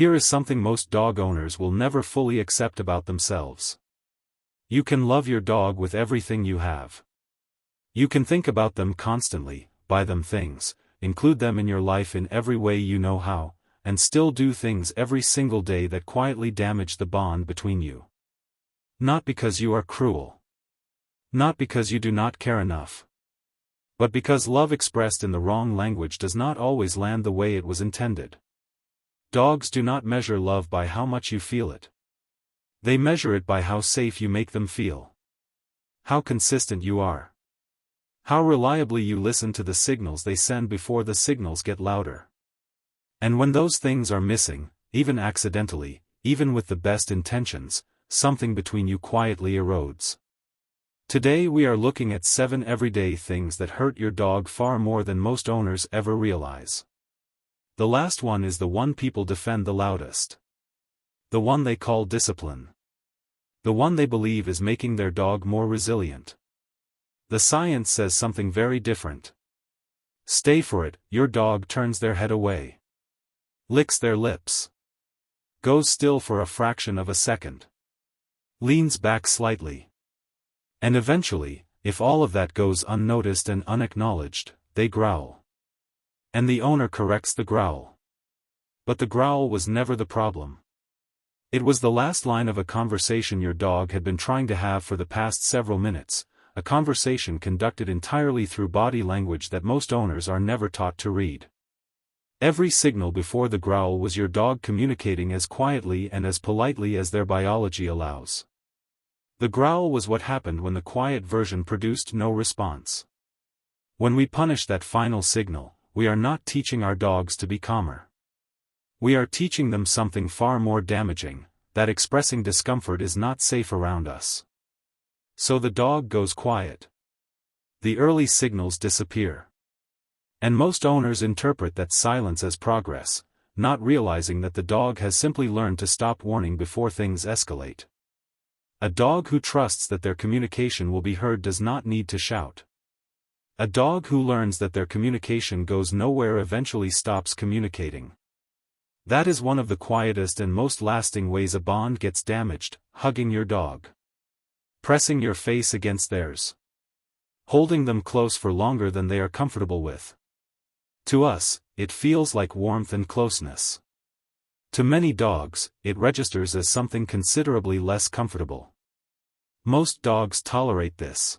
Here is something most dog owners will never fully accept about themselves. You can love your dog with everything you have. You can think about them constantly, buy them things, include them in your life in every way you know how, and still do things every single day that quietly damage the bond between you. Not because you are cruel. Not because you do not care enough. But because love expressed in the wrong language does not always land the way it was intended. Dogs do not measure love by how much you feel it. They measure it by how safe you make them feel. How consistent you are. How reliably you listen to the signals they send before the signals get louder. And when those things are missing, even accidentally, even with the best intentions, something between you quietly erodes. Today we are looking at 7 everyday things that hurt your dog far more than most owners ever realize. The last one is the one people defend the loudest. The one they call discipline. The one they believe is making their dog more resilient. The science says something very different. Stay for it, your dog turns their head away. Licks their lips. Goes still for a fraction of a second. Leans back slightly. And eventually, if all of that goes unnoticed and unacknowledged, they growl. And the owner corrects the growl. But the growl was never the problem. It was the last line of a conversation your dog had been trying to have for the past several minutes, a conversation conducted entirely through body language that most owners are never taught to read. Every signal before the growl was your dog communicating as quietly and as politely as their biology allows. The growl was what happened when the quiet version produced no response. When we punish that final signal, we are not teaching our dogs to be calmer. We are teaching them something far more damaging, that expressing discomfort is not safe around us. So the dog goes quiet. The early signals disappear. And most owners interpret that silence as progress, not realizing that the dog has simply learned to stop warning before things escalate. A dog who trusts that their communication will be heard does not need to shout. A dog who learns that their communication goes nowhere eventually stops communicating. That is one of the quietest and most lasting ways a bond gets damaged: hugging your dog. Pressing your face against theirs. Holding them close for longer than they are comfortable with. To us, it feels like warmth and closeness. To many dogs, it registers as something considerably less comfortable. Most dogs tolerate this.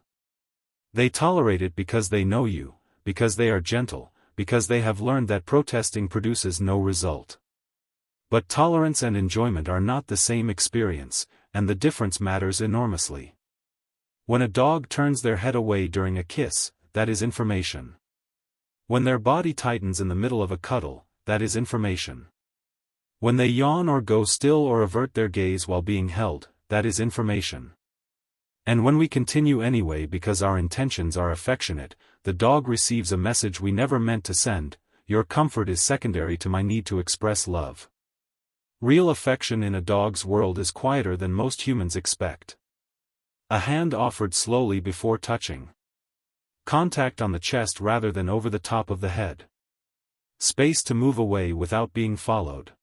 They tolerate it because they know you, because they are gentle, because they have learned that protesting produces no result. But tolerance and enjoyment are not the same experience, and the difference matters enormously. When a dog turns their head away during a kiss, that is information. When their body tightens in the middle of a cuddle, that is information. When they yawn or go still or avert their gaze while being held, that is information. And when we continue anyway because our intentions are affectionate, the dog receives a message we never meant to send: your comfort is secondary to my need to express love. Real affection in a dog's world is quieter than most humans expect. A hand offered slowly before touching. Contact on the chest rather than over the top of the head. Space to move away without being followed.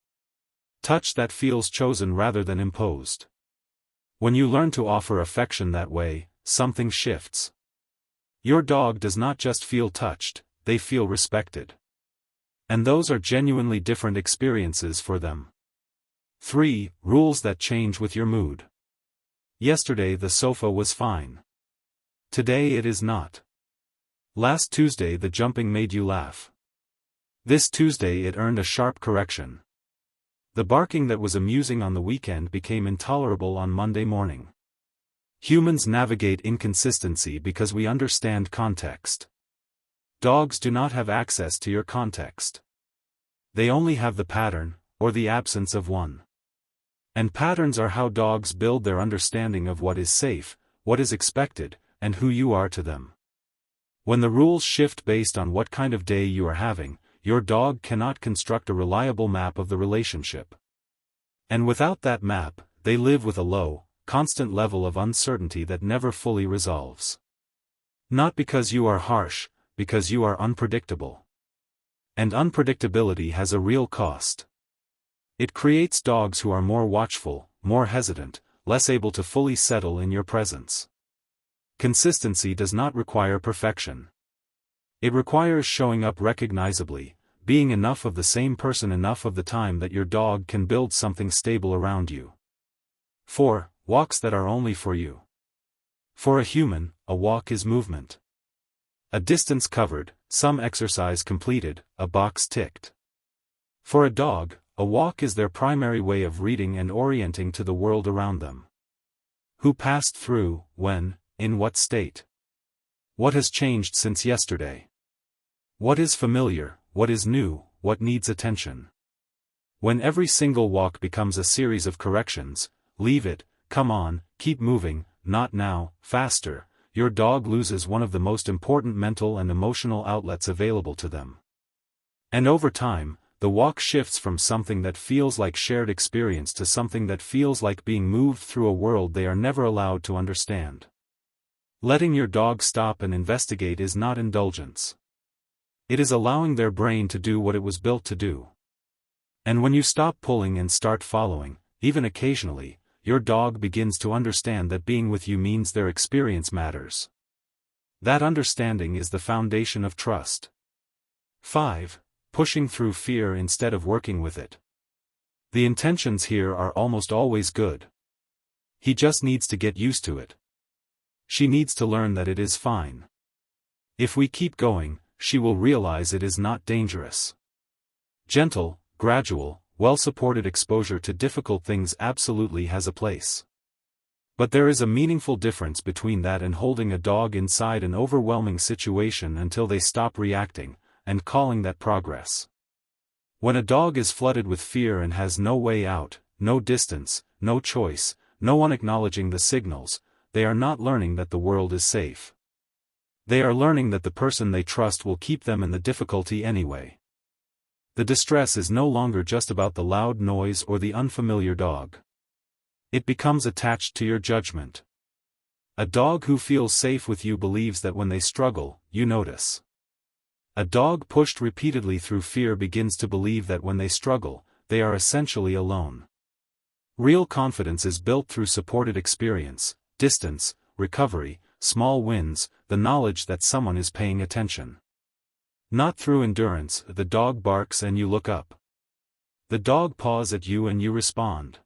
Touch that feels chosen rather than imposed. When you learn to offer affection that way, something shifts. Your dog does not just feel touched, they feel respected. And those are genuinely different experiences for them. 3. Rules that change with your mood. Yesterday the sofa was fine. Today it is not. Last Tuesday the jumping made you laugh. This Tuesday it earned a sharp correction. The barking that was amusing on the weekend became intolerable on Monday morning. Humans navigate inconsistency because we understand context. Dogs do not have access to your context. They only have the pattern, or the absence of one. And patterns are how dogs build their understanding of what is safe, what is expected, and who you are to them. When the rules shift based on what kind of day you are having, your dog cannot construct a reliable map of the relationship. And without that map, they live with a low, constant level of uncertainty that never fully resolves. Not because you are harsh, because you are unpredictable. And unpredictability has a real cost. It creates dogs who are more watchful, more hesitant, less able to fully settle in your presence. Consistency does not require perfection. It requires showing up recognizably, being enough of the same person enough of the time that your dog can build something stable around you. 4. Walks that are only for you. For a human, a walk is movement. A distance covered, some exercise completed, a box ticked. For a dog, a walk is their primary way of reading and orienting to the world around them. Who passed through, when, in what state? What has changed since yesterday? What is familiar, what is new, what needs attention? When every single walk becomes a series of corrections, leave it, come on, keep moving, not now, faster, your dog loses one of the most important mental and emotional outlets available to them. And over time, the walk shifts from something that feels like shared experience to something that feels like being moved through a world they are never allowed to understand. Letting your dog stop and investigate is not indulgence. It is allowing their brain to do what it was built to do. And when you stop pulling and start following, even occasionally, your dog begins to understand that being with you means their experience matters. That understanding is the foundation of trust. 5. Pushing through fear instead of working with it. The intentions here are almost always good. He just needs to get used to it. She needs to learn that it is fine. If we keep going, she will realize it is not dangerous. Gentle, gradual, well-supported exposure to difficult things absolutely has a place. But there is a meaningful difference between that and holding a dog inside an overwhelming situation until they stop reacting, and calling that progress. When a dog is flooded with fear and has no way out, no distance, no choice, no one acknowledging the signals, they are not learning that the world is safe. They are learning that the person they trust will keep them in the difficulty anyway. The distress is no longer just about the loud noise or the unfamiliar dog. It becomes attached to your judgment. A dog who feels safe with you believes that when they struggle, you notice. A dog pushed repeatedly through fear begins to believe that when they struggle, they are essentially alone. Real confidence is built through supported experience, distance, recovery, small wins, the knowledge that someone is paying attention. Not through endurance. The dog barks and you look up. The dog paws at you and you respond.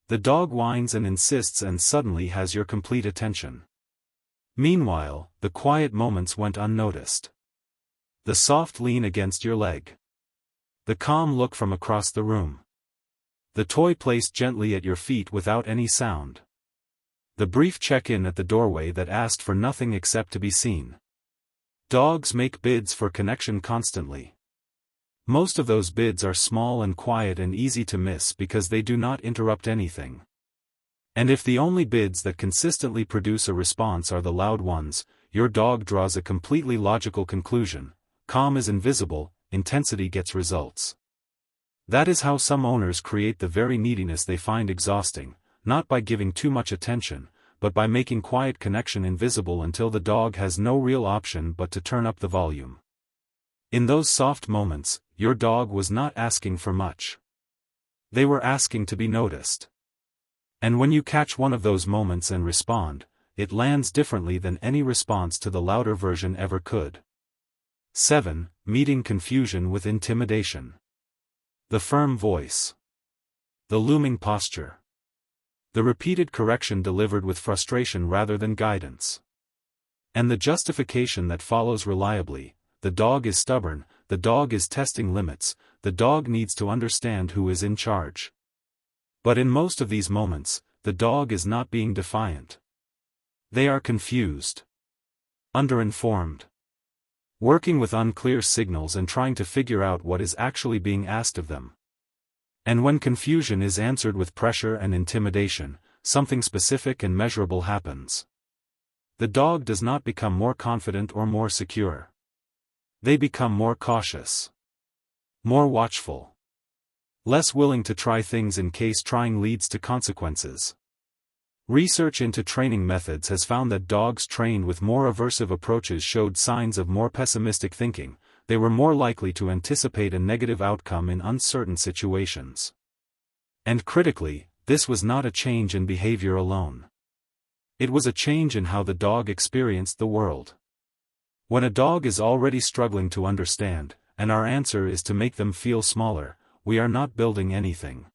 The dog whines and insists and suddenly has your complete attention. Meanwhile, the quiet moments went unnoticed. The soft lean against your leg. The calm look from across the room. The toy placed gently at your feet without any sound. The brief check-in at the doorway that asked for nothing except to be seen. Dogs make bids for connection constantly. Most of those bids are small and quiet and easy to miss because they do not interrupt anything. And if the only bids that consistently produce a response are the loud ones, your dog draws a completely logical conclusion: calm is invisible, intensity gets results. That is how some owners create the very neediness they find exhausting, not by giving too much attention, but by making quiet connection invisible until the dog has no real option but to turn up the volume. In those soft moments, your dog was not asking for much. They were asking to be noticed. And when you catch one of those moments and respond, it lands differently than any response to the louder version ever could. 7. Meeting confusion with intimidation. The firm voice. The looming posture. The repeated correction delivered with frustration rather than guidance. And the justification that follows reliably: the dog is stubborn, the dog is testing limits, the dog needs to understand who is in charge. But in most of these moments, the dog is not being defiant. They are confused. Underinformed. Working with unclear signals and trying to figure out what is actually being asked of them. And when confusion is answered with pressure and intimidation, something specific and measurable happens. The dog does not become more confident or more secure. They become more cautious. More watchful. Less willing to try things in case trying leads to consequences. Research into training methods has found that dogs trained with more aversive approaches showed signs of more pessimistic thinking. They were more likely to anticipate a negative outcome in uncertain situations. And critically, this was not a change in behavior alone. It was a change in how the dog experienced the world. When a dog is already struggling to understand, and our answer is to make them feel smaller, we are not building anything.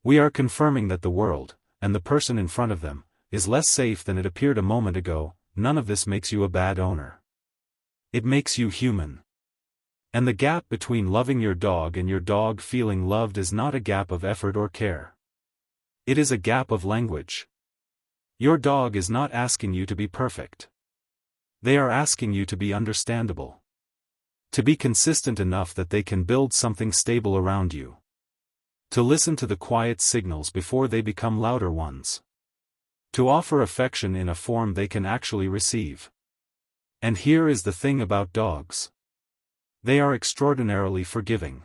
We are confirming that the world, and the person in front of them, is less safe than it appeared a moment ago. None of this makes you a bad owner. It makes you human. And the gap between loving your dog and your dog feeling loved is not a gap of effort or care. It is a gap of language. Your dog is not asking you to be perfect. They are asking you to be understandable. To be consistent enough that they can build something stable around you. To listen to the quiet signals before they become louder ones. To offer affection in a form they can actually receive. And here is the thing about dogs. They are extraordinarily forgiving.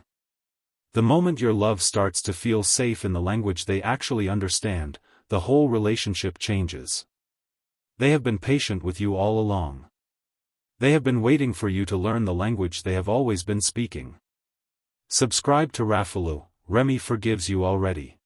The moment your love starts to feel safe in the language they actually understand, the whole relationship changes. They have been patient with you all along. They have been waiting for you to learn the language they have always been speaking. Subscribe to Raffaloo. Remy forgives you already.